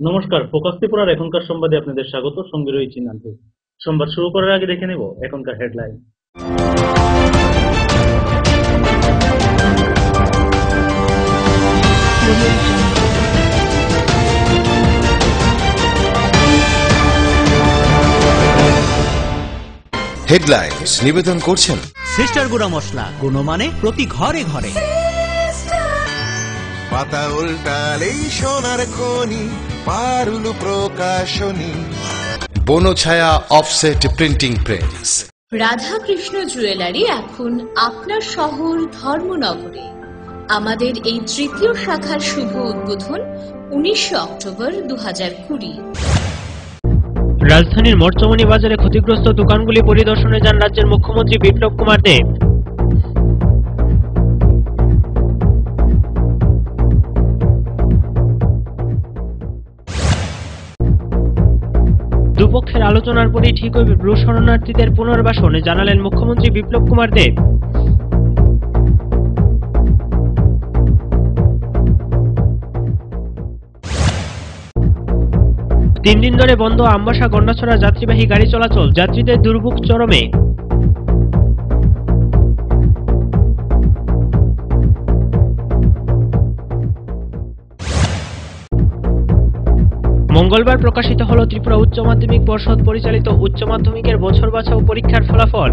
নমস্কার, ফোকাস ত্রিপুরার এখনকার সংবাদে আপনাদের স্বাগত। সঙ্গে রয়েছি নান্টু। সংবাদ শুরু করার আগে দেখে নেব এখনকার হেডলাইন। হেডলাইন্স নিবেদন করছেন সিস্টার গুঁড়া মশলা, গুণমানে প্রতি ঘরে ঘরে। পাতা উল্টালেই সোনার খনি, Parul Prakashani. Banachhaya offset printing press. Radhakrishna jewellery এখন আপনার শহর ধর্মনগরে। আমাদের এই তৃতীয় শাখার শুভ উদ্বোধন 19 অক্টোবর 2020। রাজধানীর মরচমনি বাজারে ক্ষতিগ্রস্ত দোকানগুলি পরিদর্শনে যান রাজ্যের মুখ্যমন্ত্রী বিপ্লব কুমার দেব। দুপক্ষের আলোচনার পরেই ঠিক হইবে ব্রু শরণার্থীদের পুনর্বাসনে, জানালেন মুখ্যমন্ত্রী বিপ্লব কুমার দেব। তিন দিন ধরে বন্ধ আমবাসা গন্ডাছড়া যাত্রীবাহী গাড়ি চলাচল, যাত্রীদের দুর্ভোগ চরমে। মঙ্গলবার প্রকাশিত হল ত্রিপুরা উচ্চ মাধ্যমিক পর্ষদ পরিচালিত উচ্চ মাধ্যমিকের বছর বাছাও পরীক্ষার ফলাফল।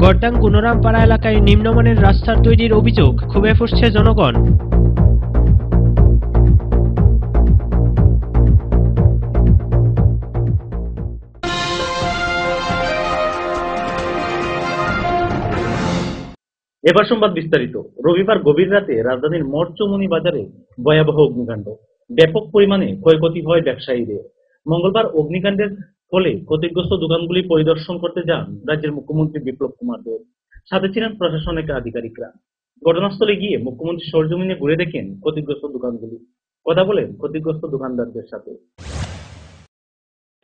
গড়দাং গুণরামপাড়া এলাকায় নিম্নমানের রাস্তার তৈরির অভিযোগ, ক্ষোভে ফুঁসছে জনগণ। এবার সংবাদ বিস্তারিত। রবিবার গভীর রাতে রাজধানীর মরচমনি বাজারে ভয়াবহ অগ্নিকাণ্ড, ব্যাপক পরিমাণে ক্ষয়ক্ষতি হয় ব্যবসায়ীদের। মঙ্গলবার অগ্নিকাণ্ডের ফলে ক্ষতিগ্রস্ত দোকানগুলি পরিদর্শন করতে যান রাজ্যের মুখ্যমন্ত্রী বিপ্লব কুমার দেব। সাথে ছিলেন প্রশাসনিক আধিকারিকরা। ঘটনাস্থলে গিয়ে মুখ্যমন্ত্রী সরজমিনে ঘুরে দেখেন ক্ষতিগ্রস্ত দোকানগুলি, কথা বলেন ক্ষতিগ্রস্ত দোকানদারদের সাথে।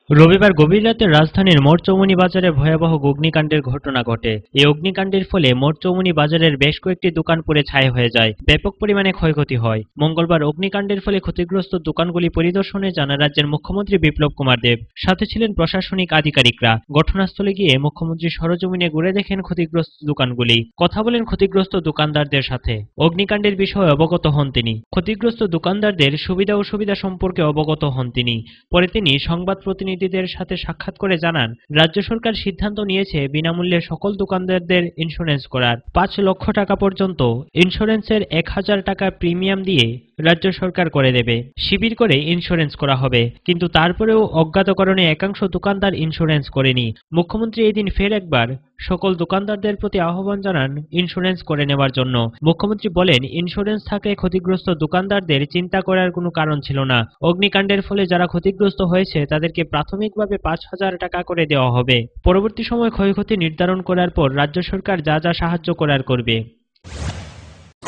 রবিবার গভীর রাতে রাজধানীর মরচৌমনি বাজারে ভয়াবহ অগ্নিকাণ্ডের ঘটনা ঘটে। এই অগ্নিকাণ্ডের ফলে মরচৌমনি বাজারের বেশ কয়েকটি দোকান পুড়ে ছাই হয়ে যায়, ব্যাপক পরিমাণে ক্ষয়ক্ষতি হয়। মঙ্গলবার অগ্নিকাণ্ডের ফলে ক্ষতিগ্রস্ত দোকানগুলি পরিদর্শনে যান রাজ্যের মুখ্যমন্ত্রী বিপ্লব কুমার দেব। সাথে ছিলেন প্রশাসনিক আধিকারিকরা। ঘটনাস্থলে গিয়ে মুখ্যমন্ত্রী সরজমিনে ঘুরে দেখেন ক্ষতিগ্রস্ত দোকানগুলি, কথা বলেন ক্ষতিগ্রস্ত দোকানদারদের সাথে। অগ্নিকাণ্ডের বিষয়ে অবগত হন তিনি। ক্ষতিগ্রস্ত দোকানদারদের সুবিধা অসুবিধা সম্পর্কে অবগত হন তিনি। পরে তিনি সংবাদ প্রতিনিধিদের সাথে সাক্ষাৎ করে জানান, রাজ্য সরকার সিদ্ধান্ত নিয়েছে বিনামূল্যে সকল দোকানদারদের ইন্স্যুরেন্স করার। 5 লক্ষ টাকা পর্যন্ত ইন্স্যুরেন্সের 1000 টাকা প্রিমিয়াম দিয়ে রাজ্য সরকার করে দেবে। শিবির করে ইন্স্যুরেন্স করা হবে, কিন্তু তারপরেও অজ্ঞাত কারণে একাংশ দোকানদার ইন্স্যুরেন্স করেনি। মুখ্যমন্ত্রী এদিন ফের একবার সকল দোকানদারদের প্রতি আহ্বান জানান ইন্স্যুরেন্স করে নেওয়ার জন্য। মুখ্যমন্ত্রী বলেন, ইন্স্যুরেন্স থাকলে ক্ষতিগ্রস্ত দোকানদারদের চিন্তা করার কোনো কারণ ছিল না। অগ্নিকাণ্ডের ফলে যারা ক্ষতিগ্রস্ত হয়েছে তাদেরকে প্রাথমিকভাবে 5000 টাকা করে দেওয়া হবে। পরবর্তী সময় ক্ষয়ক্ষতি নির্ধারণ করার পর রাজ্য সরকার যা যা সাহায্য করার করবে।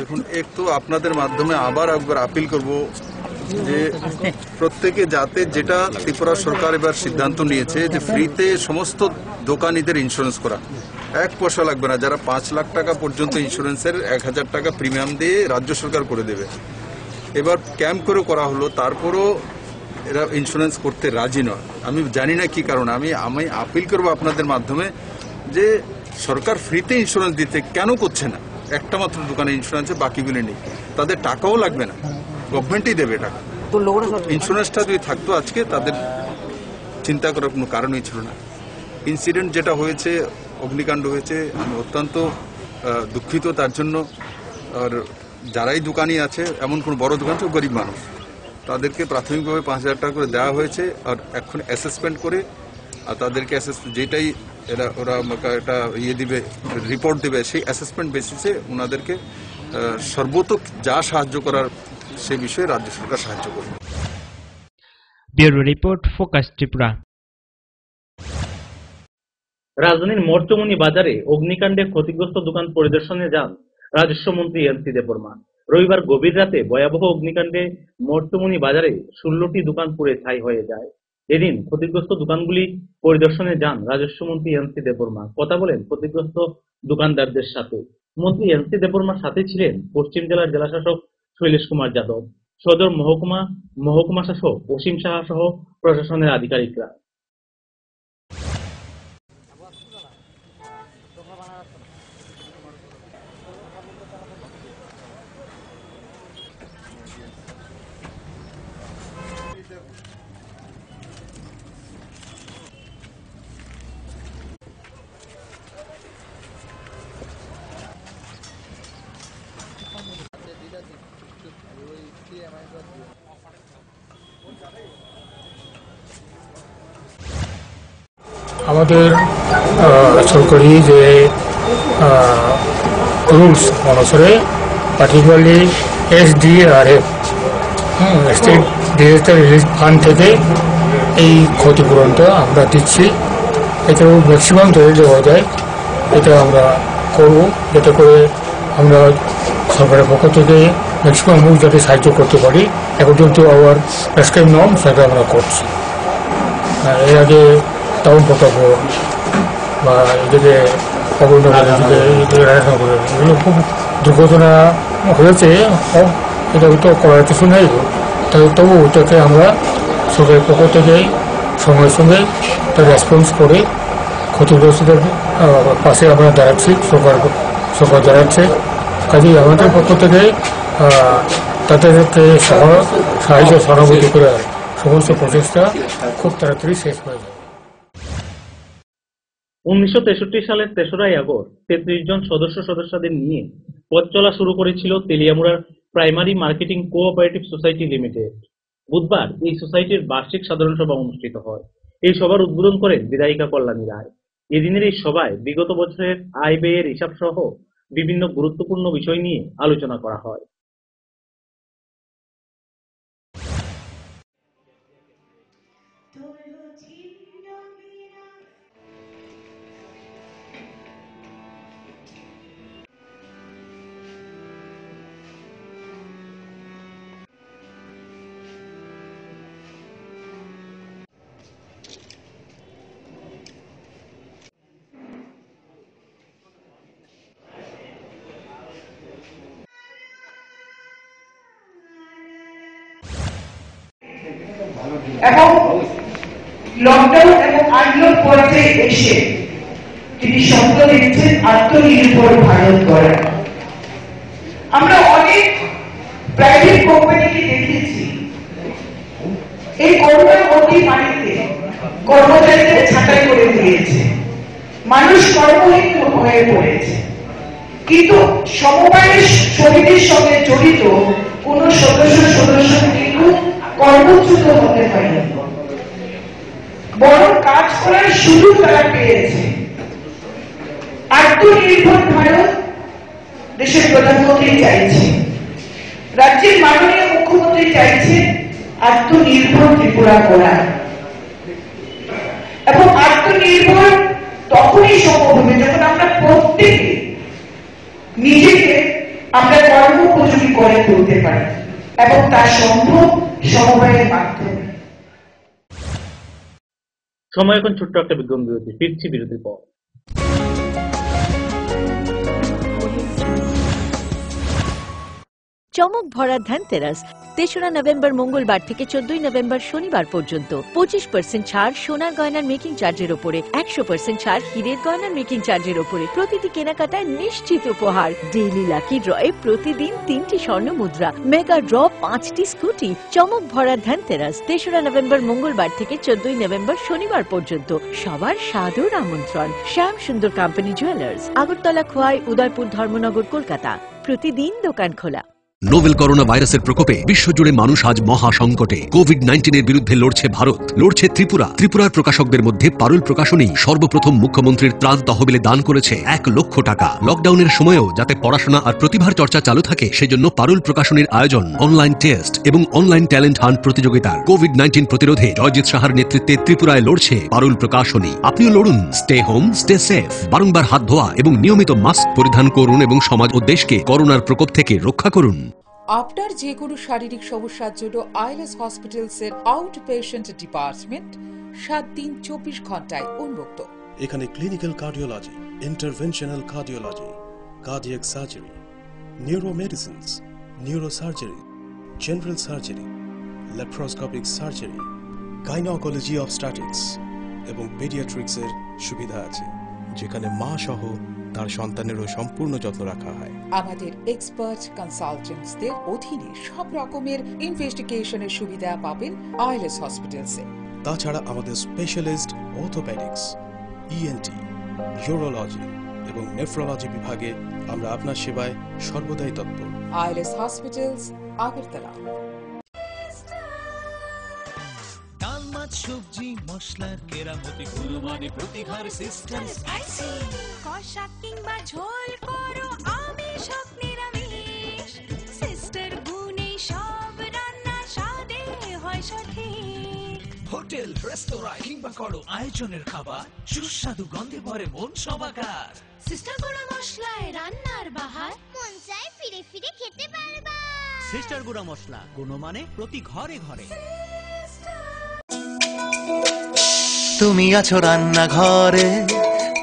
দেখুন, একটু আপনাদের মাধ্যমে আবার একবার আপিল করব যে প্রত্যেকে যাতে, যেটা ত্রিপুরা সরকার এবার সিদ্ধান্ত নিয়েছে যে ফ্রিতে সমস্ত দোকানিদের ইন্স্যুরেন্স করা, 1 পয়সা লাগবে না। যারা 5 লাখ টাকা পর্যন্ত ইন্স্যুরেন্সের 1000 টাকা প্রিমিয়াম দিয়ে রাজ্য সরকার করে দেবে। এবার ক্যাম্প করে করা হলো, তারপরও এরা ইন্স্যুরেন্স করতে রাজি নয়। আমি জানি না কি কারণ। আমি আপিল করবো আপনাদের মাধ্যমে যে সরকার ফ্রিতে ইন্স্যুরেন্স দিতে কেন করছে না? একটা মাত্র দোকানে ইন্স্যুরেন্সে, বাকিগুলি নেই। তাদের টাকাও লাগবে না, গভর্নমেন্টই দেবে টাকা। ইন্স্যুরেন্সটা যদি থাকতো আজকে, তাদের চিন্তা করার কোনো কারণই ছিল না। ইনসিডেন্ট যেটা হয়েছে, অগ্নিকাণ্ড হয়েছে, আমি অত্যন্ত দুঃখিত তার জন্য। আর যারাই দোকানি আছে, এমন কোনো বড় দোকান তো গরিব মানুষ, তাদেরকে প্রাথমিকভাবে 5000 টাকা করে দেওয়া হয়েছে। আর এখন অ্যাসেসমেন্ট করে আর তাদেরকে যেটাই ওরা একটা দিবে, রিপোর্ট দেবে, সেই অ্যাসেসমেন্ট বেসিসে ওনাদেরকে সর্বোত্তম যা সাহায্য করার সে বিষয়ে রাজ্য সরকার সাহায্য করবে। Bureau report, focus Tripura. রাজধানীর মরচমনি বাজারে অগ্নিকাণ্ডে ক্ষতিগ্রস্ত দোকান পরিদর্শনে যান রাজস্ব মন্ত্রী এন.সি. দেববর্মা। রবিবার গভীর রাতে ভয়াবহ অগ্নিকাণ্ডে মরচমনি বাজারে 16টি দোকান পুড়ে ছাই হয়ে যায়। এদিন ক্ষতিগ্রস্ত দোকানগুলি পরিদর্শনে যান রাজস্ব মন্ত্রী এনসি দেববর্মা। কথা বলেন ক্ষতিগ্রস্ত দোকানদারদের সাথে। মন্ত্রী এনসি দেববর্মার সাথে ছিলেন পশ্চিম জেলার জেলাশাসক শৈলেশ কুমার যাদব, সদর মহকুমা শাসক অসীম সাহা সহ প্রশাসনের আধিকারিকরা। আমাদের সরকারি যে রুলস অনুসারে particularly SDRF state disaster relief fund থেকে এই ক্ষতিপূরণটা আমরা দিচ্ছি। এতেও ম্যাক্সিমাম ধরে দেওয়া যায়, এটা আমরা করব যাতে করে আমরা সরকারের পক্ষ থেকে ম্যাক্সিমাম মুখ যাতে সাহায্য করতে পারি। এখন তো আবার প্রেসক্রাইব নর্ম সেটা আমরা করছি। এর আগে টাউন প্রকল্প বা এদিকে এগুলো খুব দুর্ঘটনা হয়েছে, এটা তো করার কিছু নেই। তবু ওটাকে আমরা সরকারের পক্ষ থেকে সঙ্গে সঙ্গে তার রেসপন্স করে ক্ষতিগ্রস্তদের পাশে আমরা দাঁড়াচ্ছি, সরকার দাঁড়াচ্ছে। কাজেই আমাদের পক্ষ থেকে তাদেরকে সাহায্য সহানুভূতি করে সমস্ত প্রচেষ্টা খুব তাড়াতাড়ি শেষ হয়ে যায়। 1963 সালের 3রা আগস্ট 33 জন সদস্যদের নিয়ে পথ চলা শুরু করেছিল তেলিয়ামুড়ার primary marketing cooperative society limited. বুধবার এই সোসাইটির বার্ষিক সাধারণ সভা অনুষ্ঠিত হয়। এই সভার উদ্বোধন করেন বিধায়িকা কল্যাণী রায়। এদিনের এই সভায় বিগত বছরের আয় ব্যয়ের হিসাব সহ বিভিন্ন গুরুত্বপূর্ণ বিষয় নিয়ে আলোচনা করা হয়। এবং লকডাউন এবং আইনগত পর্যায়ে এসে তিনি শব্দ দিচ্ছেন আত্মনির্ভর ভারত গড়া। আমরা অনেক প্রাইভেট কোম্পানিকে দেখেছি এই করোনার অতিমারিতে কর্মচারীদের ছাঁটাই করে দিয়েছে, মানুষ কর্মহীন হয়ে পড়েছে, কিন্তু সমবায় সমিতির সঙ্গে জড়িত কোন সদস্য কিন্তু কর্মচ্যুত হতে পারেনি, বরং কাজ করার সুযোগ তারা পেয়েছে। আত্মনির্ভর ভারত দেশের প্রধানমন্ত্রী চাইছে, রাজ্যের মাননীয় মুখ্যমন্ত্রী চাইছে আত্মনির্ভর ত্রিপুরা করা। এবং আত্মনির্ভর তখনই সম্ভব হবে যখন আমরা প্রত্যেকে নিজেকে আমরা কর্ম উপযোগী করে তুলতে পারি, এবং তা সম্ভব সমবায়ের মাধ্যমে। সময় এখন ছোট্ট একটা বিজ্ঞাপন বিরতি, ফিরছি বিরতির পর। চমক ভরা ধনতেরাস 3রা নভেম্বর মঙ্গলবার থেকে 14ই নভেম্বর শনিবার পর্যন্ত 25% ছাড় সোনার গয়নার মেকিং চার্জের উপরে, 100% ছাড় হীরের গয়নার মেকিং চার্জের উপরে। প্রতিটি কেনাকাটায় নিশ্চিত উপহার। ডেইলি লাকি ড্রয়ে প্রতিদিন 3টি স্বর্ণ মুদ্রা, মেগা ড্র 5টি স্কুটি। চমক ভরা ধনতেরাস 3রা নভেম্বর মঙ্গলবার থেকে 14ই নভেম্বর শনিবার পর্যন্ত। সবার সাদর আমন্ত্রণ। শ্যাম সুন্দর কোম্পানি জুয়েলার্স, আগরতলা, খোয়াই, উদয়পুর, ধর্মনগর, কলকাতা। প্রতিদিন দোকান খোলা। নোভেল করোনা ভাইরাসের প্রকোপে বিশ্বজুড়ে মানুষ আজ মহা সংকটে। কোভিড-19 বিরুদ্ধে লড়ছে ভারত, লড়ছে ত্রিপুরা। ত্রিপুরার প্রকাশকদের মধ্যে পারুল প্রকাশনী সর্বপ্রথম মুখ্যমন্ত্রীর ত্রাণ তহবিলে দান করেছে 1 লক্ষ টাকা। লকডাউনের সময়েও যাতে পড়াশোনা আর প্রতিভার চর্চা চালু থাকে সেজন্য পারুল প্রকাশনীর আয়োজন অনলাইন টেস্ট এবং অনলাইন ট্যালেন্ট হান্ট প্রতিযোগিতার। কোভিড-19 প্রতিরোধে জয়জিৎ সাহার নেতৃত্বে ত্রিপুরায় লড়ছে পারুল প্রকাশনী। আপনিও লড়ুন। Stay home, stay safe. বারংবার হাত ধোয়া এবং নিয়মিত মাস্ক পরিধান করুন এবং সমাজ ও দেশকে করোনার প্রকোপ থেকে রক্ষা করুন। আপনার যে কোনো শারীরিক সমস্যার জন্য আইএলএস হসপিটালসের আউট পেশেন্ট ডিপার্টমেন্ট 7 দিন 24 ঘন্টায় উন্মুক্ত। এখানে clinical cardiology, interventional cardiology, cardiac surgery, neuromedicines, neurosurgery, general surgery, laparoscopic surgery, gynaecology obstetrics এবং পেডিয়াট্রিক্সের সুবিধা আছে, যেখানে মা সহ তার সন্তানেরও সম্পূর্ণ যত্ন রাখা হয়। আমাদের এক্সপার্ট কনসালটেন্টসদের অধীনে সব রকমের ইনভেস্টিগেশনের সুবিধা পাবেন আইএলএস হসপিটালসে। তাছাড়া আমাদের স্পেশালিস্ট অর্থোপেডিক্স, ইএনটি, ইউরোলজি এবং নেফ্রোলজি বিভাগে আমরা আপনার সেবায় সর্বদাই তৎপর। ILS hospitals, Agartala. ডাল মাছ সবজি মশলার কেরামতি গুণমানে প্রতি ঘরে সিস্টার স্পাইসি। কষা কিংবা ঝোল করো আমিষ হোক নিরামিষ, সিস্টার গুণে সব রান্না স্বাদে হয় সঠিক। হোটেল রেস্তোরাঁ কিংবা করো আয়োজনের খাবার, সুস্বাদু গন্ধে ভরে মন সবাকার। সিস্টার গুঁড়া মশলায় রান্নার বাহার, মন চায় ফিরে ফিরে খেতে পারবা। সিস্টার গুঁড়া মশলা, গুণমানে প্রতি ঘরে ঘরে। তুমি আছো রান্নাঘরে,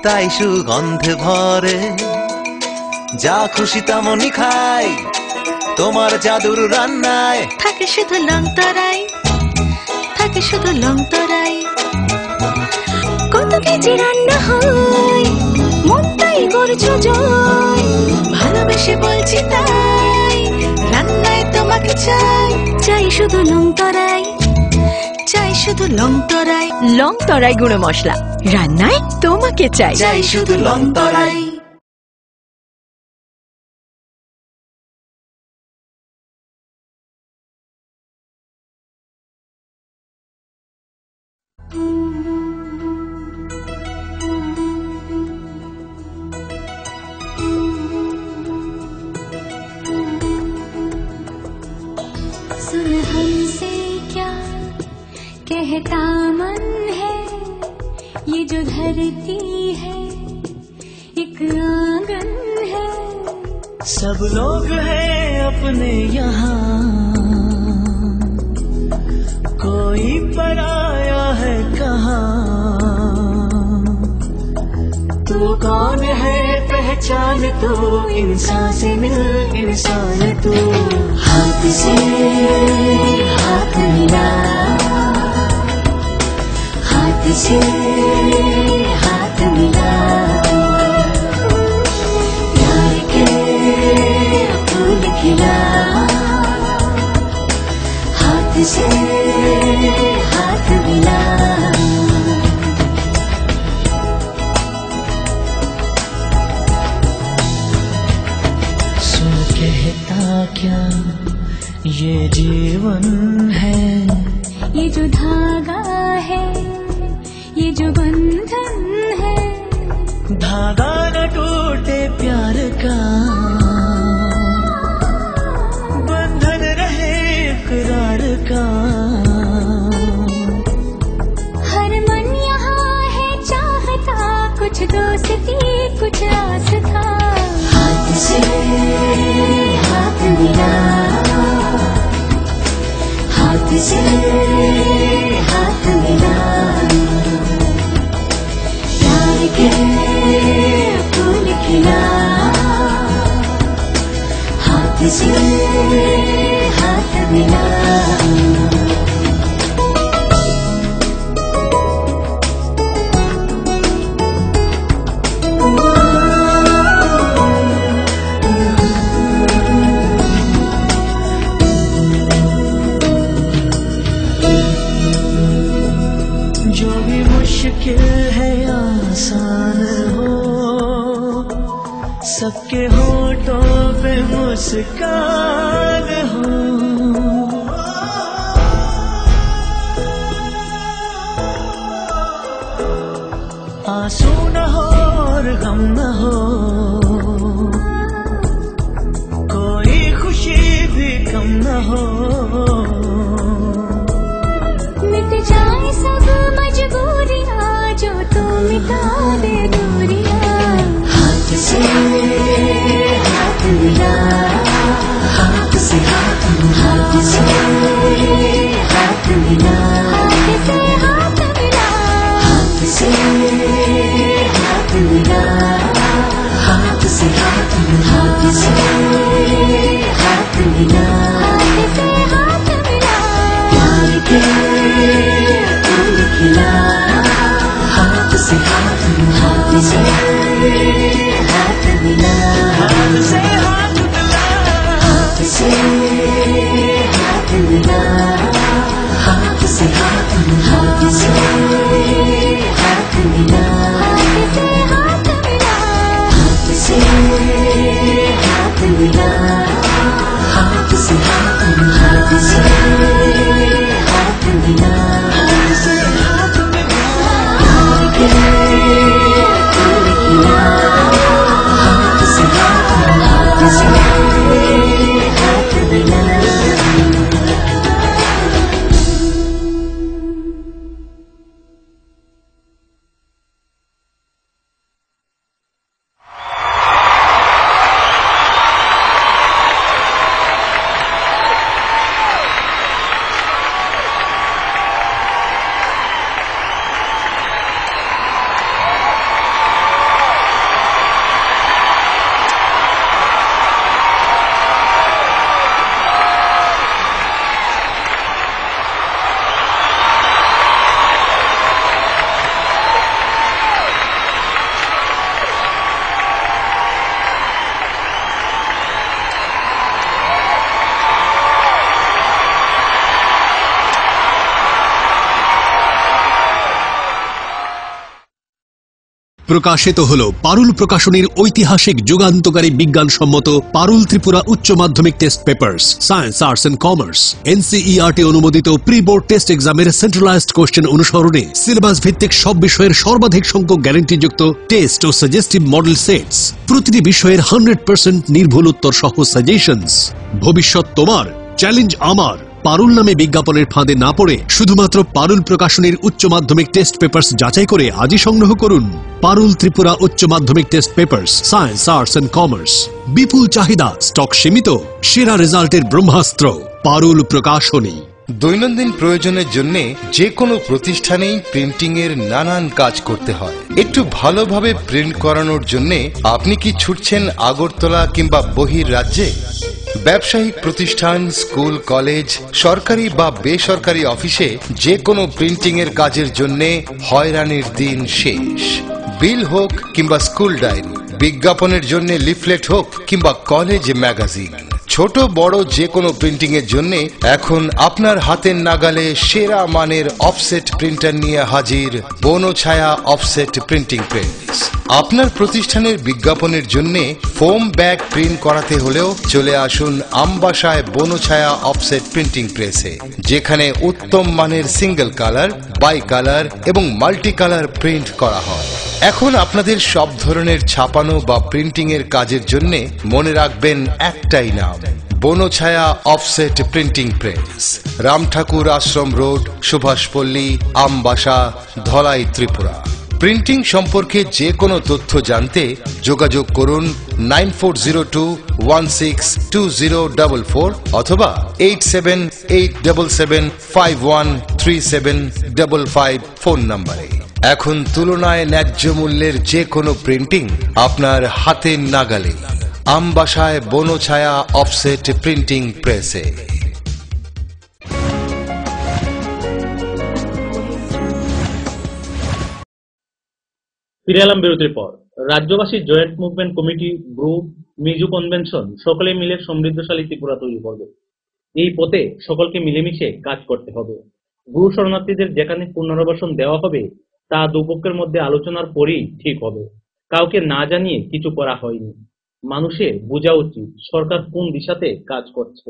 তাই সুগন্ধে ভরে, যা খুশি তেমনই খাই তোমার জাদুর রান্নায়। থাকে শুধু লং তরাই, থাকে শুধু লং তরাই, কত কেজি রান্না হয় মনটাই করছো জয়। ভালোবেসে বলছি তাই, রান্নায় তোমাকে চাই, চাই শুধু লং তরাই, চাই শুধু লং তরাই। লং তরাই গুঁড়ো মশলা, রান্নায় তোমাকে চাই, চাই শুধু লং তরাই। सुन हमसे क्या कहता मन है, ये जो धरती है एक आंगन है। सब लोग हैं अपने यहाँ, कोई पराया है कहाँ। तू कौन है पहचान तू, इंसान से मिल इंसान तू। हाथ से हाथ मिला, हाथ से हाथ मिला, प्यार के फूल खिला। हाथ से हाथ मिला, सुन कहता क्या ये जीवन है, ये जो धागा है, ये जो बंधन है। धागा न टूटे प्यार का, बंधन रहे इकरार का। हर मन यहाँ है चाहता, कुछ दोस्ती कुछ आस्था। हाथ से हाथ मिला, हाथ से हाथ मिला, प्यार के फूल खिला। हाथ से हाथ मिला। जो भी मुश्किल है आसान हो, सबके होठों पे मुस्कान हो। आंसू न हो और गम न हो, कोई खुशी भी कम न हो। मिट जाए सब मजबूरियाँ, जो तो मिटा दे दूरियाँ। हाथ से हाथ मिला, हाथ से मिला, हाथ से हाथ मिला, हाथ से हाथ मिला, हाथ से हाथ मिला, प्यार के फूल खिला, हाथ से हाथ मिला, हाथ से हाथ मिला, हाथ से हाथ मिला, हाथ से हाथ मिला, हाथ से हाथ मिला, हाथ से हाथ मिला, हाथ से हाथ मिला, हाथ से हाथ मिला, हाथ से हाथ मिला, हाथ से हाथ मिला, प्यार के फूल खिला, हाथ से हाथ मिला, हाथ से हाथ मिला। প্রকাশিত হলো পারুল প্রকাশনীর ঐতিহাসিক যুগান্তকারী বিজ্ঞানসম্মত পারুল ত্রিপুরা উচ্চ মাধ্যমিক test papers science arts and commerce NCERT অনুমোদিত প্রি বোর্ড টেস্ট এক্সামের সেন্ট্রালাইজড কোশ্চেন অনুসরণে সিলেবাস ভিত্তিক সব বিষয়ের সর্বাধিক সংখ্যক গ্যারান্টিযুক্ত টেস্ট ও সাজেস্টিভ মডেল সেটস, প্রতিটি বিষয়ের 100% নির্ভুল উত্তর সহ সাজেশনস। ভবিষ্যৎ তোমার, চ্যালেঞ্জ আমার। পারুল নামে বিজ্ঞাপনের ফাঁদে না পড়ে শুধুমাত্র পারুল প্রকাশনীর উচ্চ মাধ্যমিক টেস্ট পেপার্স যাচাই করে আজই সংগ্রহ করুন। পারুল ত্রিপুরা উচ্চ মাধ্যমিক test papers science arts and commerce. বিপুল চাহিদা, স্টক সীমিত, সেরা রেজাল্টের ব্রহ্মাস্ত্র পারুল প্রকাশনী। দৈনন্দিন প্রয়োজনের জন্য যে কোনো প্রতিষ্ঠানেই প্রিন্টিং এর নানান কাজ করতে হয়। একটু ভালোভাবে প্রিন্ট করানোর জন্য আপনি কি ছুটছেন আগরতলা কিংবা বহির রাজ্যে? ব্যবসায়িক প্রতিষ্ঠান, স্কুল, কলেজ, সরকারি বা বেসরকারি অফিসে যে কোনো প্রিন্টিং এর কাজের জন্য হয়রানির দিন শেষ। বিল হোক কিংবা স্কুল ডায়েরি, বিজ্ঞাপনের জন্য লিফলেট হোক কিংবা কলেজ ম্যাগাজিন, ছোট বড় যে কোনো প্রিন্টিং এর জন্য এখন আপনার হাতের নাগালে সেরা মানের অফসেট প্রিন্টার নিয়ে হাজির বনছায়া অফসেট প্রিন্টিং প্রেস। আপনার প্রতিষ্ঠানের বিজ্ঞাপনের জন্য ফোম ব্যাগ প্রিন্ট করাতে হলেও চলে আসুন আমবাসায় বনছায়া অফসেট প্রিন্টিং প্রেসে, যেখানে উত্তম মানের সিঙ্গেল কালার, বাই কালার এবং মাল্টি কালার প্রিন্ট করা হয়। এখন আপনাদের সব ধরনের ছাপানো বা প্রিন্টিং এর কাজের জন্য মনে রাখবেন একটাই নাম, Banachhaya offset printing press, Ramthakur Ashram road, Subhashpalli, Ambassa, Dhalai, Tripura. Printing সম্পর্কে যে কোনো তথ্য জানতে যোগাযোগ করুন 9402162044 অথবা 8787751375 ফোন নম্বরে। এখন তুলনায় ন্যায্য মূল্যের যে কোনো প্রিন্টিং আপনার হাতের নাগালে, আমবাসায় বনছায়া অফসেট প্রিন্টিং প্রেসে। ফিরে এলাম বিরতির পর। রাজ্যবাসী joint movement committee, group, Mizo convention সকলে মিলে সমৃদ্ধশালী ত্রিপুরা তৈরি করবে। এই পথে সকলকে মিলেমিশে কাজ করতে হবে। গুরু শরণার্থীদের যেখানে পুনর্বাসন দেওয়া হবে তা দুপক্ষের মধ্যে আলোচনার পরেই ঠিক হবে। কাউকে না জানিয়ে কিছু করা হয়নি। মানুষের বোঝা উচিত সরকার কোন দিশাতে কাজ করছে।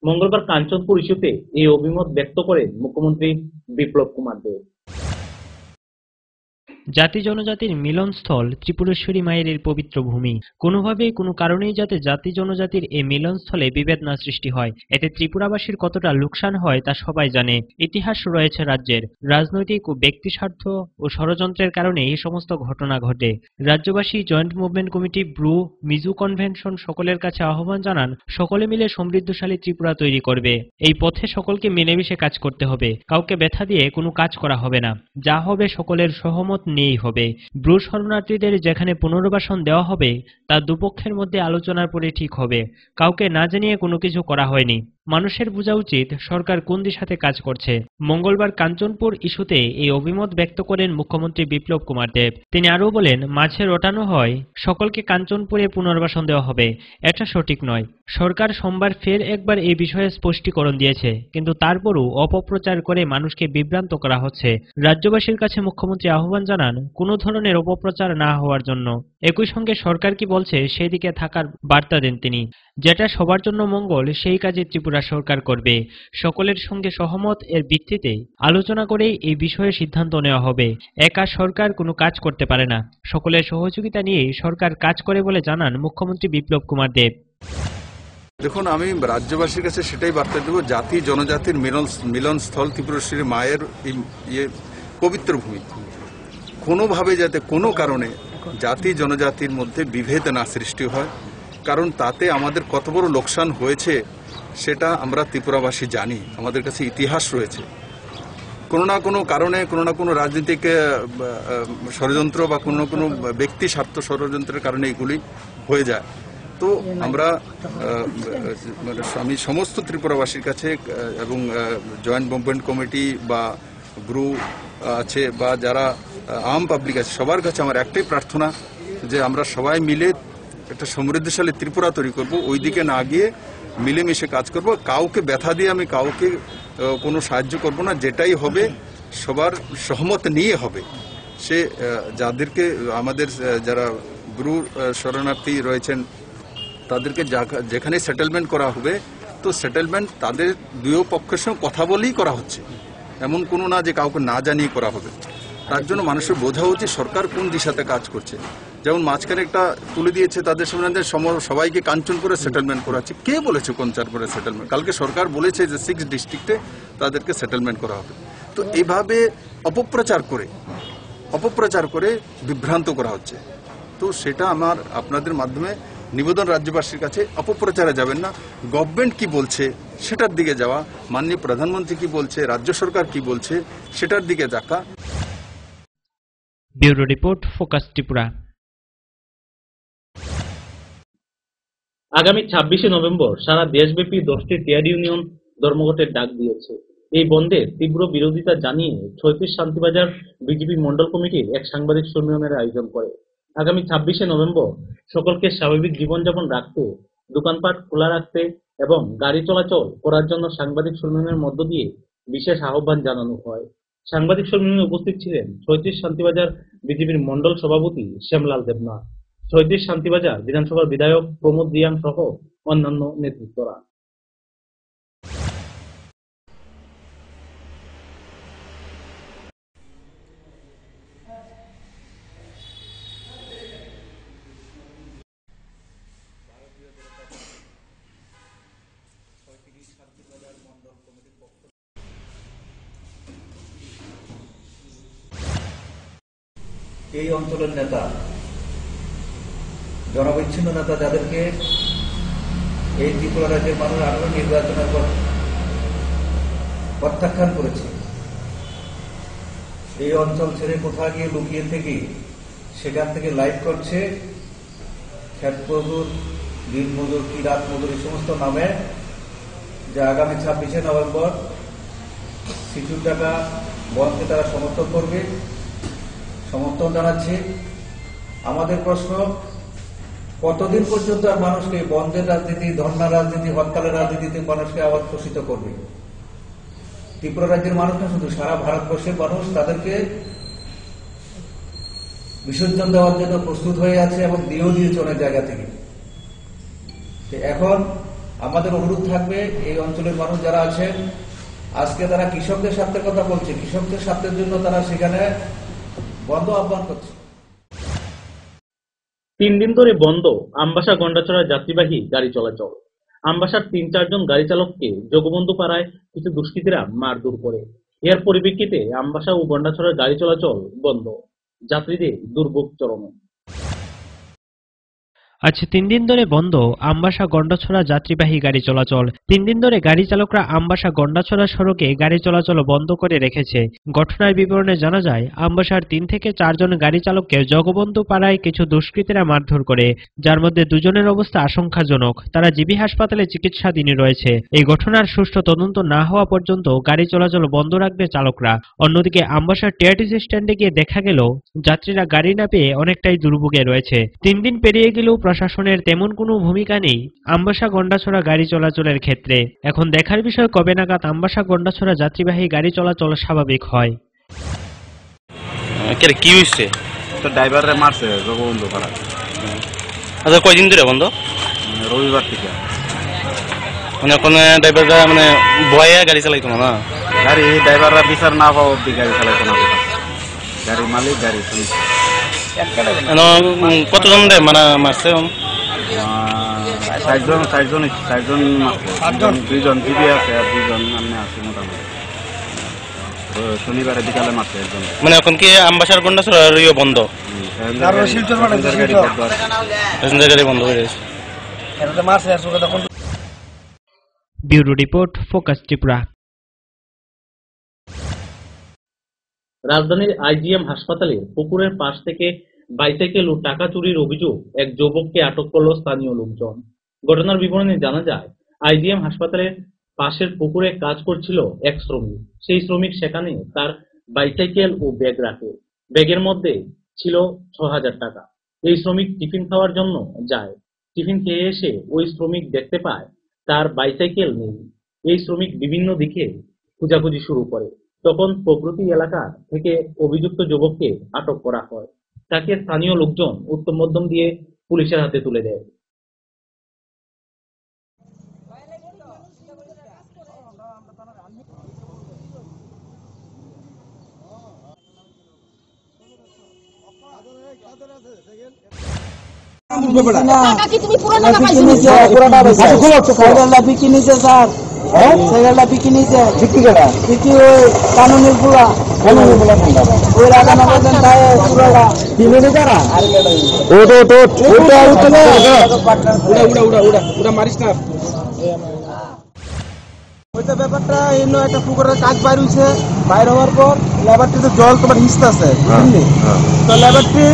মঙ্গলবার কাঞ্চনপুর ইস্যুতে এই অভিমত ব্যক্ত করেন মুখ্যমন্ত্রী বিপ্লব কুমার দেব। জাতি জনজাতির মিলনস্থল ত্রিপুরেশ্বরী মায়ের এই পবিত্র ভূমি। কোনোভাবেই কোনো কারণেই যাতে জাতি জনজাতির এই মিলনস্থলে বিভেদ না সৃষ্টি হয়, এতে ত্রিপুরাবাসীর কতটা লোকসান হয় তা সবাই জানে। ইতিহাস রয়েছে রাজ্যের, রাজনৈতিক ও ব্যক্তি স্বার্থ ও ষড়যন্ত্রের কারণে এই সমস্ত ঘটনা ঘটে। রাজ্যবাসী, joint movement committee, Bru, Mizo convention সকলের কাছে আহ্বান জানান সকলে মিলে সমৃদ্ধশালী ত্রিপুরা তৈরি করবে। এই পথে সকলকে মিলেমিশে কাজ করতে হবে, কাউকে ব্যথা দিয়ে কোনো কাজ করা হবে না, যা হবে সকলের সহমত নিয়েই হবে। ব্রু শরণার্থীদের যেখানে পুনর্বাসন দেওয়া হবে তা দুপক্ষের মধ্যে আলোচনার পরে ঠিক হবে, কাউকে না জানিয়ে কোনো কিছু করা হয়নি। মানুষের বোঝা উচিত সরকার কোন দিশাতে কাজ করছে। মঙ্গলবার কাঞ্চনপুর ইস্যুতে এই অভিমত ব্যক্ত করেন মুখ্যমন্ত্রী বিপ্লব কুমার দেব। তিনি আরও বলেন, মাঝে রটানো হয় সকলকে কাঞ্চনপুরে পুনর্বাসন দেওয়া হবে, এটা সঠিক নয়। সরকার সোমবার ফের একবার এই বিষয়ে স্পষ্টীকরণ দিয়েছে, কিন্তু তারপরও অপপ্রচার করে মানুষকে বিভ্রান্ত করা হচ্ছে। রাজ্যবাসীর কাছে মুখ্যমন্ত্রী আহ্বান জানান কোনো ধরনের অপপ্রচার না হওয়ার জন্য। একই সঙ্গে সরকার কি বলছে সেই দিকে থাকার বার্তা দেন তিনি। যেটা সবার জন্য মঙ্গল সেই কাজে ত্রিপুরা সরকার করবে। সকলের সঙ্গে সহমত এর ভিত্তিতে আলোচনা করেই এই বিষয়ে সিদ্ধান্ত নেওয়া হবে। একা সরকার কোনো কাজ করতে পারে না, সকলের সহযোগিতা নিয়েই সরকার কাজ করে বলে জানান মুখ্যমন্ত্রী বিপ্লব কুমার দেব। দেখুন, আমি রাজ্যবাসীর কাছে সেটাই বার্তা দেব, জাতি জনজাতির মিলনস্থল ত্রিপুরেশ্বরী মায়ের পবিত্র ভূমি, কোনোভাবে যাতে কোনো কারণে জাতি জনজাতির মধ্যে বিভেদ না সৃষ্টি হয়, কারণ তাতে আমাদের কত বড় লোকসান হয়েছে সেটা আমরা ত্রিপুরাবাসী জানি, আমাদের কাছে ইতিহাস রয়েছে। কোনো না কোনো কারণে, কোনো না কোনো রাজনৈতিক ষড়যন্ত্র বা কোনো না কোনো ব্যক্তি স্বার্থ ষড়যন্ত্রের কারণে এগুলি হয়ে যায়। তো আমি সমস্ত ত্রিপুরাবাসীর কাছে এবং জয়েন্ট মুভমেন্ট কমিটি বা ব্রু আছে বা যারা আম পাবলিক আছে সবার কাছে আমার একটাই প্রার্থনা যে আমরা সবাই মিলে একটা সমৃদ্ধশালী ত্রিপুরা তৈরি করব, ওই দিকে না গিয়ে মিলেমিশে কাজ করব। কাউকে ব্যথা দিয়ে আমি কাউকে কোনো সাহায্য করব না, যেটাই হবে সবার সহমত নিয়ে হবে। সে যাদেরকে আমাদের যারা ব্রু শরণার্থী রয়েছেন তাদেরকে যেখানে সেটেলমেন্ট করা হবে, তো সেটেলমেন্ট তাদের দুই পক্ষের সঙ্গে কথা বলেই করা হচ্ছে, এমন কোনো না যে কাউকে না জানিয়ে করা হবে। তার জন্য মানুষের বোঝা উচিত সরকার কোন দিশাতে কাজ করছে। যেমন মাঝখানে একটা তুলে দিয়েছে তাদের সামনে সবাইকে কাঞ্চনপুরে সেটেলমেন্ট করাচ্ছে। কে বলেছে কাঞ্চনপুরে সেটেলমেন্ট? কালকে সরকার বলেছে যে 6 ডিস্ট্রিক্টে তাদেরকে সেটেলমেন্ট করা হবে। তো এইভাবে অপপ্রচার করে বিভ্রান্ত করা হচ্ছে। তো সেটা আমার আপনাদের মাধ্যমে নিবেদন রাজ্যবাসীর কাছে, অপপ্রচারে যাবেন না, গভর্নমেন্ট কি বলছে সেটার দিকে যাওয়া, মাননীয় প্রধানমন্ত্রী কি বলছে, রাজ্য সরকার কি বলছে সেটার দিকে দেখা। Bureau report, focus Tripura. আগামী 26শে নভেম্বর সারা দেশব্যাপী 10টি ট্রেড ইউনিয়ন ধর্মঘটের ডাক দিয়েছে। এই বন্ধের তীব্র বিরোধিতা জানিয়ে 36 শান্তিবাজার বিজেপি মন্ডল কমিটির এক সাংবাদিক সম্মেলনের আয়োজন করে। আগামী 26শে নভেম্বর সকলকে স্বাভাবিক জীবনযাপন রাখতে, দোকানপাট খোলা রাখতে এবং গাড়ি চলাচল করার জন্য সাংবাদিক সম্মেলনের মধ্য দিয়ে বিশেষ আহ্বান জানানো হয়। সাংবাদিক সম্মেলনে উপস্থিত ছিলেন 36 শান্তিবাজার বিজেপির মন্ডল সভাপতি শ্যামলাল দেবনাথ, 36 শান্তিবাজার বিধানসভার বিধায়ক প্রমোদ রিয়াং সহ অন্যান্য নেতৃত্বরা। এই অঞ্চলের নেতা, জনবিচ্ছিন্ন নেতা, যাদেরকে এই ত্রিপুরা রাজ্যের মানুষ আরো নির্বাচনের পর প্রত্যাখ্যান করেছে, এই অঞ্চল ছেড়ে কোথাও গিয়ে লুকিয়ে থেকে সেখান থেকে লাইভ করছে ক্ষেত মজুর, দিন মজুর, কি রাত মজুর, এই সমস্ত নামে, যে আগামী 26শে নভেম্বর 60 টাকা বন্ধকে তারা সমর্থন করবে, সমর্থন জানাচ্ছি। আমাদের প্রশ্ন, কতদিন পর্যন্ত আর মানুষকে বন্ধের রাজনীতি, ধর্নার রাজনীতি, হরতালের রাজনীতিতে মানুষকে আবার পোষিত করবে? ত্রিপুরা রাজ্যের মানুষ না, শুধু সারা ভারতবর্ষের মানুষ তাদেরকে বিসর্জন দেওয়ার জন্য প্রস্তুত হয়ে আছে এবং দিয়েও দিয়েছে অনেক জায়গা থেকে। এখন আমাদের অনুরোধ থাকবে, এই অঞ্চলের মানুষ যারা আছেন, আজকে তারা কৃষকদের স্বার্থের কথা বলছে, কৃষকদের স্বার্থের জন্য তারা সেখানে বন্ধ আহ্বান করছি। 3 দিন ধরে বন্ধ আমবাসা গন্ডাছড়া যাত্রীবাহী গাড়ি চলাচল। আমবাসার 3-4 জন গাড়ি চালককে জগবন্ধু পাড়ায় কিছু দুষ্কৃতীরা মারধর করে। এর পরিপ্রেক্ষিতে আমবাসা ও গন্ডাছড়ার গাড়ি চলাচল বন্ধ, যাত্রীদের দুর্ভোগ চরমে। আজ 3 দিন ধরে বন্ধ আমবাসা গন্ডাছড়া যাত্রীবাহী গাড়ি চলাচল। 3 দিন ধরে গাড়ি চালকরা আমবাসা গন্ডাছড়া সড়কে গাড়ি চলাচল বন্ধ করে রেখেছে। ঘটনার বিবরণে জানা যায়, আমবাসার 3 থেকে 4 জন গাড়ি চালককে জগবন্ধু পাড়ায় কিছু দুষ্কৃতীরা মারধর করে, যার মধ্যে 2 জনের অবস্থা আশঙ্কাজনক। তারা জিবি হাসপাতালে চিকিৎসাধীন রয়েছে। এই ঘটনার সুষ্ঠু তদন্ত না হওয়া পর্যন্ত গাড়ি চলাচল বন্ধ রাখবে চালকরা। অন্যদিকে আমবাসার টিআরটিসি স্ট্যান্ডে গিয়ে দেখা গেল যাত্রীরা গাড়ি না পেয়ে অনেকটাই দুর্ভোগে রয়েছে। 3 দিন পেরিয়ে গেলেও প্রশাসনের তেমন কোনো ভূমিকা নেই আমবাসা গন্ডাছড়া গাড়ি চলাচলের ক্ষেত্রে। এখন দেখার বিষয় কবে নাগাদ আমবাসা গন্ডাছড়া যাত্রীবাহী গাড়ি চলাচল স্বাভাবিক হয়। কি হয়েছে? তো ড্রাইভাররে মারছে জগবন্ধু পাড়া। আচ্ছা, কয়দিন ধরে বন্ধ? রবিবার থেকে। মানে কোন ড্রাইভাররা মানে ভয়ে গাড়ি চালাইতো না? গাড়ি ড্রাইভাররা বিচার না পাওয়া অব্দি গাড়ি চালাইতো না। গাড়ি মালিক গাড়ি চালাইছে। কতজন মানে মারছে? 4জন মারছে। 2জন জিবি আছে আর 2জন এমনি আছে মোটামুটি। শনিবারে বিকালে মারছে একজন। মানে এখন কি আমবাসার গন্ডাছড়া বন্ধ? গাড়ি বন্ধ হয়ে গেছে। Bureau report, focus Tripura. রাজধানীর আইজিএম হাসপাতালে পুকুরের পাশ থেকে বাইসাইকেল ও টাকা চুরির অভিযোগ এক যুবককে আটক করল স্থানীয় লোকজন। ঘটনার বিবরণে জানা যায়, আইজিএম হাসপাতালের পাশের পুকুরে কাজ করছিল এক শ্রমিক। সেই শ্রমিক সেখানে তার বাইসাইকেল ও ব্যাগ রাখে। ব্যাগের মধ্যে ছিল 6000 টাকা। এই শ্রমিক টিফিন খাওয়ার জন্য যায়। টিফিন খেয়ে এসে ওই শ্রমিক দেখতে পায় তার বাইসাইকেল নেই। এই শ্রমিক বিভিন্ন দিকে খোঁজাখুঁজি শুরু করে। তখন প্রকৃতি এলাকা থেকে অভিযুক্ত যুবককে আটক করা হয়। তাকে স্থানীয় লোকজন উত্তম মধ্যম দিয়ে পুলিশের হাতে তুলে দেয়। ব্যাপারটা একটা পুকুরের কাজ বাইর হয়েছে। বাইর হওয়ার পর লেবারটিতে জল তোমার হিসতে আছে, বুঝলি? তো লেবারটি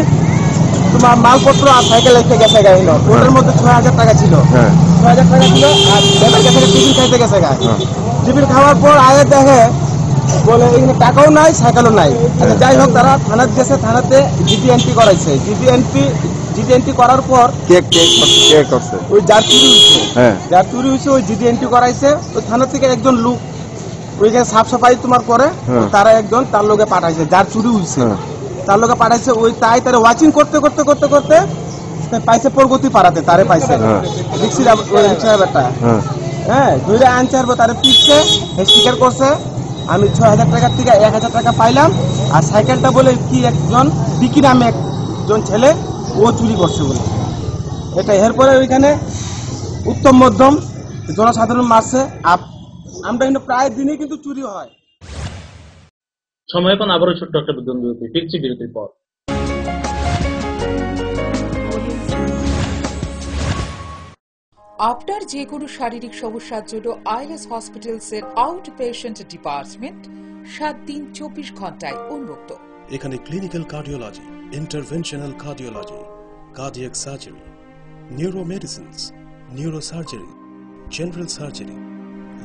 তোমার মালপত্র আর সাইকেল এসে গেছে গাড়ি। ওটার মধ্যে 6000 টাকা ছিল। 6000 টাকা ছিল। আর লেবার কাছে টিফিন খাইতে গেছে গায়ে। টিফিন খাওয়ার পর আগে দেখে বলে এখানে টাকাও নাই, সাইকেলও নাই। আচ্ছা, যাই হোক, তারা থানাতে গেছে। থানাতে জিডি এন্ট্রি করাইছে। জিডি এন্ট্রি করার পর ওই যার চুরি হয়েছে ওই জিডি এন্ট্রি করাইছে। ওই থানা থেকে একজন লোক ওইখানে সাফ সাফাই তোমার করে, তারা একজন তার লোকে পাঠাইছে, যার চুরি হয়েছে তার লোকে পাঠাইছে। ওই তাই তারা ওয়াচিং করতে করতে করতে করতে পাইছে প্রগতি পাড়াতে, তারে পাইছে রিক্সা ব্যাপারটা। হ্যাঁ, ধরে আনছে আর তারে পিছছে, স্বীকার করছে আমি 6000 টাকার থেকে 1000 টাকা পাইলাম। আর সাইকেলটা বলে কি একজন বিকি নামে একজন ছেলে ও চুরি করছে বলে এটা। এরপরে ওইখানে উত্তম মধ্যম জনসাধারণ মারছে। আমরা কিন্তু প্রায় দিনই কিন্তু চুরি হয়। সময় এখন আবারও ছোট্ট একটা বিরতি, ফিরছি বিরতির পর। আপনার যে কোনো শারীরিক সমস্যার জন্য আইএলএস হসপিটালস এর আউট পেশেন্ট ডিপার্টমেন্ট 7 দিন 24 ঘন্টায় উন্মুক্ত। এখানে clinical cardiology, interventional cardiology, cardiac surgery, neuromedicines, neurosurgery, general surgery,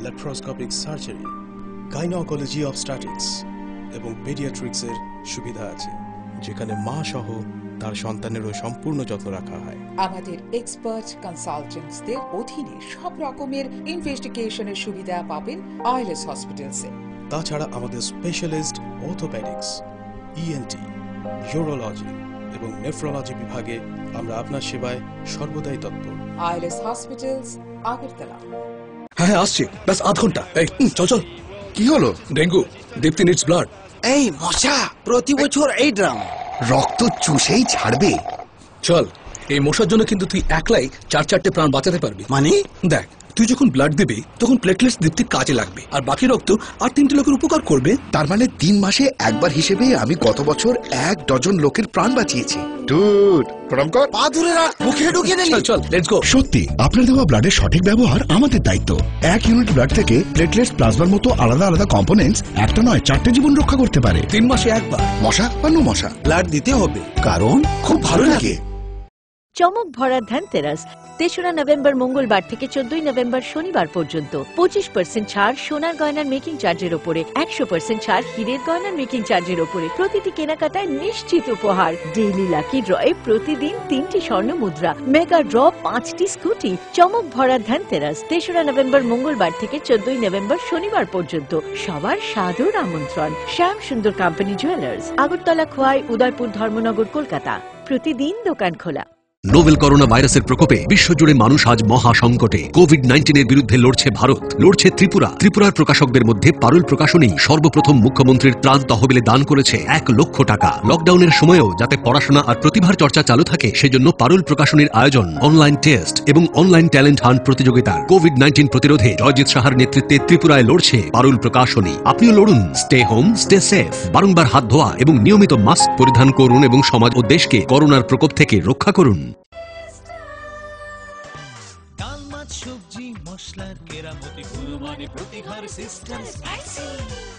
laparoscopic surgery, gynaecology obstetrics এবং পেডিয়াট্রিক্সের সুবিধা আছে, যেখানে মা সহ তার সন্তানেরও সম্পূর্ণ যত্ন রাখা হয়। আমাদের এক্সপার্ট কনসালটেন্টসদের অধীনে সব রকমের ইনভেস্টিগেশনের সুবিধা পাবেন আইএলএস হসপিটালসে। তাছাড়া আমাদের স্পেশালিস্ট অর্থোপেডিক্স, ইএনটি, ইউরোলজি এবং নেফ্রোলজি বিভাগে আমরা আপনার সেবায় সর্বদাই তৎপর। ILS hospitals, Agartala. হ্যাঁ, আসছে, ব্যাস আধ ঘন্টা। এই চল চল। কি হলো? ডেঙ্গু, দীপ্তি নিডস ব্লাড। এই মশা, প্রতি বছর এই ড্রাম। রক্ত চুষেই ছাড়বে। চল, এই মশার জন্য কিন্তু তুই একলাই 4-4টে প্রাণ বাঁচাতে পারবি। মানে দেখ, তুই যখন ব্লাড দিবি তখন প্লেটলেটস দীপ্তির কাজে লাগবে, আর বাকি রক্ত আর 3টে লোকের উপকার করবে। তার মানে 3 মাসে একবার হিসেবে আমি গত বছর 1 ডজন লোকের প্রাণ বাঁচিয়েছি। প্রণাম কর। পা ধরে রাখ, মুখে ঢুকিয়ে দিলি। চল লেটস গো। সত্যি আপনার দেওয়া ব্লাডের সঠিক ব্যবহার আমাদের দায়িত্ব। 1 ইউনিট ব্লাড থেকে প্লেটলেটস, প্লাজমার মতো আলাদা আলাদা কম্পোনেন্টস একটা নয় 4টে জীবন রক্ষা করতে পারে। 3 মাসে একবার মশা বা নো মশা ব্লাড দিতে হবে, কারণ খুব ভালো লাগে। চমক ভরা ধনতেরাস 3রা নভেম্বর মঙ্গলবার থেকে 14ই নভেম্বর শনিবার পর্যন্ত 25% ছাড় সোনার গয়নার মেকিং চার্জের ওপরে, 100% ছাড় হীরের গয়নার মেকিং চার্জের ওপরে, প্রতিটি কেনাকাটায় নিশ্চিত উপহার, ডেইলি লাকি ড্রয়ে প্রতিদিন 3টি স্বর্ণ মুদ্রা, মেগা ড্র 5টি স্কুটি। চমক ভরা ধনতেরাস 3রা নভেম্বর মঙ্গলবার থেকে 14ই নভেম্বর শনিবার পর্যন্ত। সবার সাদর আমন্ত্রণ। শ্যাম সুন্দর কোম্পানি জুয়েলার্স, আগরতলা, খোয়াই, উদয়পুর, ধর্মনগর, কলকাতা। প্রতিদিন দোকান খোলা। নোভেল করোনা ভাইরাসের প্রকোপে বিশ্বজুড়ে মানুষ আজ মহা সংকটে। কোভিড-19 বিরুদ্ধে লড়ছে ভারত, লড়ছে ত্রিপুরা। ত্রিপুরার প্রকাশকদের মধ্যে পারুল প্রকাশনী সর্বপ্রথম মুখ্যমন্ত্রীর ত্রাণ তহবিলে দান করেছে 1 লক্ষ টাকা। লকডাউনের সময়ও যাতে পড়াশোনা আর প্রতিভার চর্চা চালু থাকে সেজন্য পারুল প্রকাশনীর আয়োজন অনলাইন টেস্ট এবং অনলাইন ট্যালেন্ট হান্ট প্রতিযোগিতা। কোভিড-19 প্রতিরোধে জয়জিৎ সাহার নেতৃত্বে ত্রিপুরায় লড়ছে পারুল প্রকাশনী। আপনিও লড়ুন। Stay home, stay safe. বারংবার হাত ধোয়া এবং নিয়মিত মাস্ক পরিধান করুন এবং সমাজ ও দেশকে করোনার প্রকোপ থেকে রক্ষা করুন। সবজি মশলার কেরামতি কুরবানি প্রতিহার সিস্টার স্পাইসি।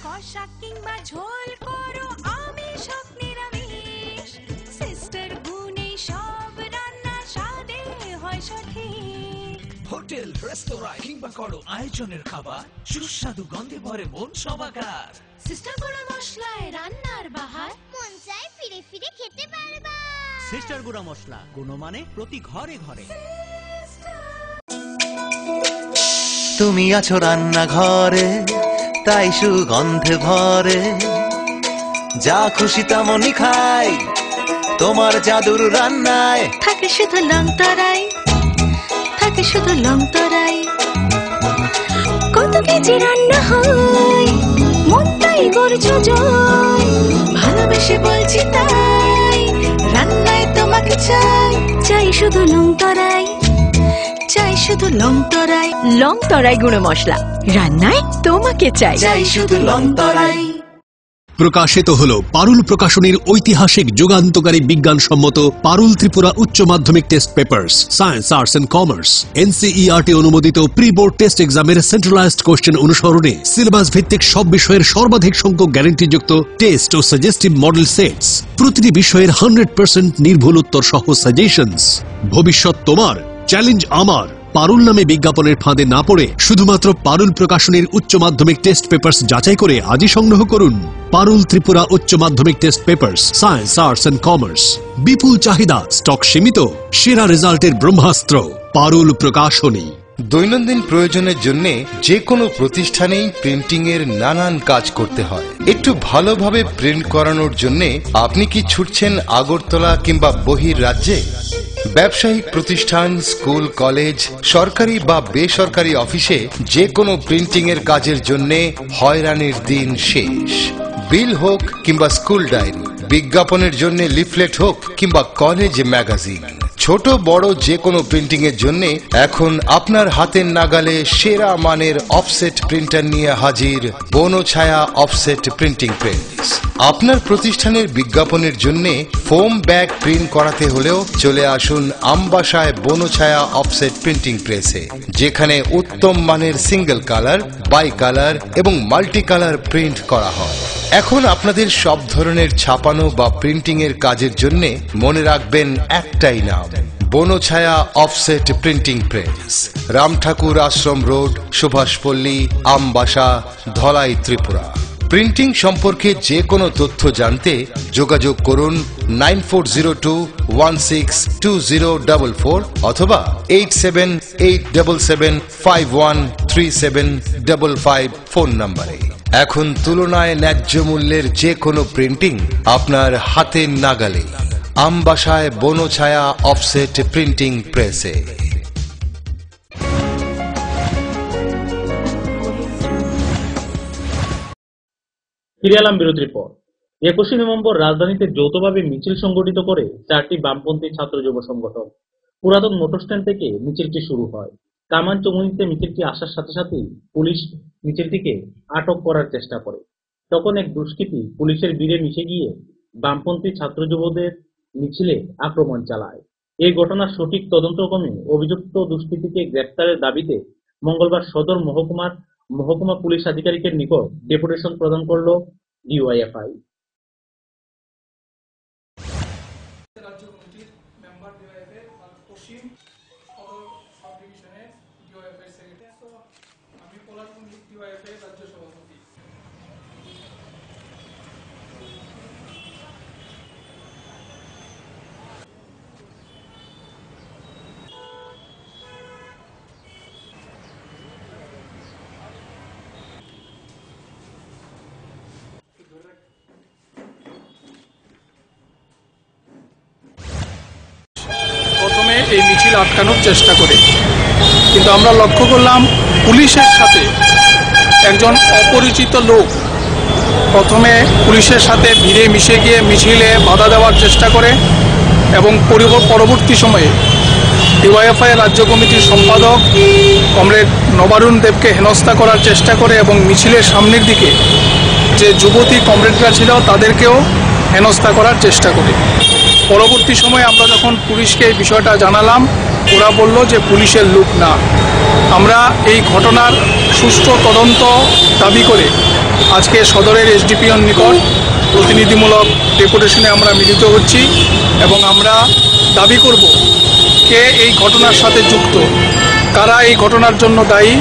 কষা কিংবা ঝোল করো আমিষ হোক নিরামিষ, সিস্টার গুণে সব রান্না স্বাদে হয় সঠিক। হোটেল, রেস্তোরাঁ কিংবা করো আয়োজনের খাবার, সুস্বাদু গন্ধে ভরে মন সবাকার। সিস্টার গুঁড়া মশলায় রান্নার বাহার, মন চাই ফিরে ফিরে খেতে পারবা। সিস্টার গুঁড়া মশলা, গুণমানে প্রতি ঘরে ঘরে। তুমি আছো রান্নাঘরে, তাই সুগন্ধে ভরে, যা খুশি তেমনই খাই, তোমার জাদুর রান্নায় থাকে শুধু লংতরাই, থাকে শুধু লংতরাই। কত কেজি রান্না হয়, মনটাই গড়ছো জয়, ভালোবেসে বলছি তাই, রান্নায় তোমাকে চাই, চাই শুধু লংতরাই, চাই শুধু লংতরাই। লংতরাই গুঁড়ো মশলা, রান্নায় তোমাকে চাই, চাই শুধু লংতরাই। প্রকাশিত হলো পারুল প্রকাশনীর ঐতিহাসিক যুগান্তকারী বিজ্ঞানসম্মত পারুল ত্রিপুরা উচ্চ মাধ্যমিক test papers, science, arts and commerce, NCERT অনুমোদিত প্রি বোর্ড টেস্ট এক্সামের সেন্ট্রালাইজড কোশ্চেন অনুসরণে সিলেবাস ভিত্তিক সব বিষয়ের সর্বাধিক সংখ্যক গ্যারান্টিযুক্ত টেস্ট ও সাজেস্টিভ মডেল সেটস, প্রতিটি বিষয়ের 100% নির্ভুল উত্তর সহ সাজেশনস। ভবিষ্যৎ তোমার, চ্যালেঞ্জ আমার। পারুল নামে বিজ্ঞাপনের ফাঁদে না পড়ে শুধুমাত্র পারুল প্রকাশনীর উচ্চ মাধ্যমিক টেস্ট পেপার্স যাচাই করে আজই সংগ্রহ করুন। পারুল ত্রিপুরা উচ্চ মাধ্যমিক test papers, science, arts and commerce. বিপুল চাহিদা, স্টক সীমিত, সেরা রেজাল্টের ব্রহ্মাস্ত্র পারুল প্রকাশনী। দৈনন্দিন প্রয়োজনের জন্য যে কোনো প্রতিষ্ঠানেই প্রিন্টিং এর নানান কাজ করতে হয়। একটু ভালোভাবে প্রিন্ট করানোর জন্য আপনি কি ছুটছেন আগরতলা কিংবা বহির রাজ্যে? ব্যবসায়িক প্রতিষ্ঠান, স্কুল, কলেজ, সরকারি বা বেসরকারি অফিসে যে কোনো প্রিন্টিং এর কাজের জন্য হয়রানির দিন শেষ। বিল হোক কিংবা স্কুল ডায়েরি, বিজ্ঞাপনের জন্য লিফলেট হোক কিংবা কলেজ ম্যাগাজিন, ছোট বড় যে কোনো প্রিন্টিং এর জন্য এখন আপনার হাতের নাগালে সেরা মানের অফসেট প্রিন্টার নিয়ে হাজির বনছায়া অফসেট প্রিন্টিং প্রেস। আপনার প্রতিষ্ঠানের বিজ্ঞাপনের জন্য ফোম ব্যাগ প্রিন্ট করাতে হলেও চলে আসুন আমবাসায় বনছায়া অফসেট প্রিন্টিং প্রেসে, যেখানে উত্তম মানের সিঙ্গেল কালার, বাই কালার এবং মাল্টি কালার প্রিন্ট করা হয়। এখন আপনাদের সব ধরনের ছাপানো বা প্রিন্টিং এর কাজের জন্য মনে রাখবেন একটাই নাম, Banachhaya offset printing press, Ramthakur Ashram road, Subhashpalli, Ambassa, Dhalai, Tripura. Printing সম্পর্কে যে কোনো তথ্য জানতে যোগাযোগ করুন 9402162044 অথবা 8787751375 ফোন নম্বরে। এখন তুলনায় ন্যায্য মূল্যের যে কোনো প্রিন্টিং আপনার হাতের নাগালে, আমবাসায় বনছায়া অফসেট প্রিন্টিং প্রেসে। ফিরে এলাম বিরতির পর। 21 নভেম্বর রাজধানীতে যৌথভাবে মিছিল সংগঠিত করে 4টি বামপন্থী ছাত্র যুব সংগঠন। পুরাতন মোটর স্ট্যান্ড থেকে মিছিলটি শুরু হয়। কামান চৌমুহনীতে মিছিলটি আসার সাথে সাথেই পুলিশ মিছিলটিকে আটক করার চেষ্টা করে। তখন এক দুষ্কৃতী পুলিশের ভিড়ে মিশে গিয়ে বামপন্থী ছাত্র যুবদের মিছিলে আক্রমণ চালায়। এই ঘটনার সঠিক তদন্তক্রমে অভিযুক্ত দুষ্কৃতীকে গ্রেপ্তারের দাবিতে মঙ্গলবার সদর মহকুমা পুলিশ আধিকারিকের নিকট ডেপুটেশন প্রদান করল ডিওয়াইএফআই। রাজ্য কমিটির মেম্বার ডিওয়াইএফআই পশ্চিম সদর সাব ডিভিশনের ডিওয়াইএফআই সেক্রেটারি, আমি পলাশবন্দি ডিওয়াইএফআই রাজ্য সভাপতি। প্রথমে এই মিছিল আটকানোর চেষ্টা করে, কিন্তু আমরা লক্ষ্য করলাম পুলিশের সাথে একজন অপরিচিত লোক প্রথমে পুলিশের সাথে ভিড়ে মিশে গিয়ে মিছিলে বাধা দেওয়ার চেষ্টা করে এবং পরবর্তী সময়ে ডিওয়াইএফআই রাজ্য কমিটির সম্পাদক কমরেড নবারুণ দেবকে হেনস্থা করার চেষ্টা করে এবং মিছিলের সামনের দিকে যে যুবতী কমরেডরা ছিল তাদেরকেও হেনস্থা করার চেষ্টা করে। পরবর্তী সময়ে আমরা যখন পুলিশকে এই বিষয়টা জানালাম, ওরা বলল যে পুলিশের লোক না। আমরা এই ঘটনার সুষ্ঠু তদন্ত দাবি করে আজকে সদরের এসডিপিওর নিকট প্রতিনিধিমূলক ডেপুটেশনে আমরা মিলিত হচ্ছি এবং আমরা দাবি করব কে এই ঘটনার সাথে যুক্ত, কারা এই ঘটনার জন্য দায়ী,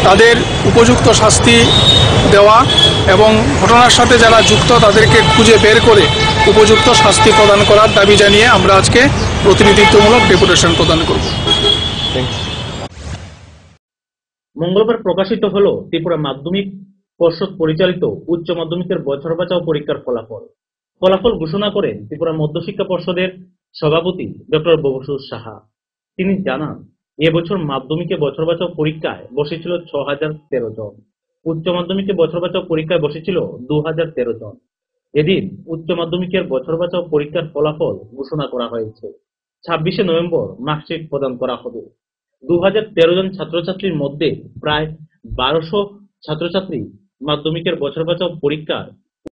তাদের উপযুক্ত শাস্তি দেওয়া এবং ঘটনার সাথে যারা যুক্ত তাদেরকে খুঁজে বের করে উপযুক্ত শাস্তি প্রদান করার দাবি জানিয়ে আমরা আজকে প্রতিনিধিত্বমূলক ডেপুটেশন প্রদান করব। মঙ্গলবার প্রকাশিত হল ত্রিপুরা মাধ্যমিক পর্ষদ পরিচালিত উচ্চ মাধ্যমিকের বছর বাঁচাও পরীক্ষার ফলাফল ঘোষণা করেন ত্রিপুরা মধ্যশিক্ষা পর্ষদের সভাপতি ডক্টর ববসুর সাহা। তিনি জানান, এবছর মাধ্যমিকে বছর বাঁচাও পরীক্ষায় বসেছিল 6013 জন, উচ্চ মাধ্যমিকে বছর বাঁচাও পরীক্ষায় বসেছিল 2013 জন। এদিন উচ্চ মাধ্যমিকের বছর বাঁচাও পরীক্ষার ফলাফল ঘোষণা করা হয়েছে। 26 নভেম্বর মার্কশিট প্রদান করা হবে। 2013 জন ছাত্রছাত্রীর মধ্যে প্রায় 1200 ছাত্রছাত্রী মাধ্যমিকের বছর বাঁচাও পরীক্ষায়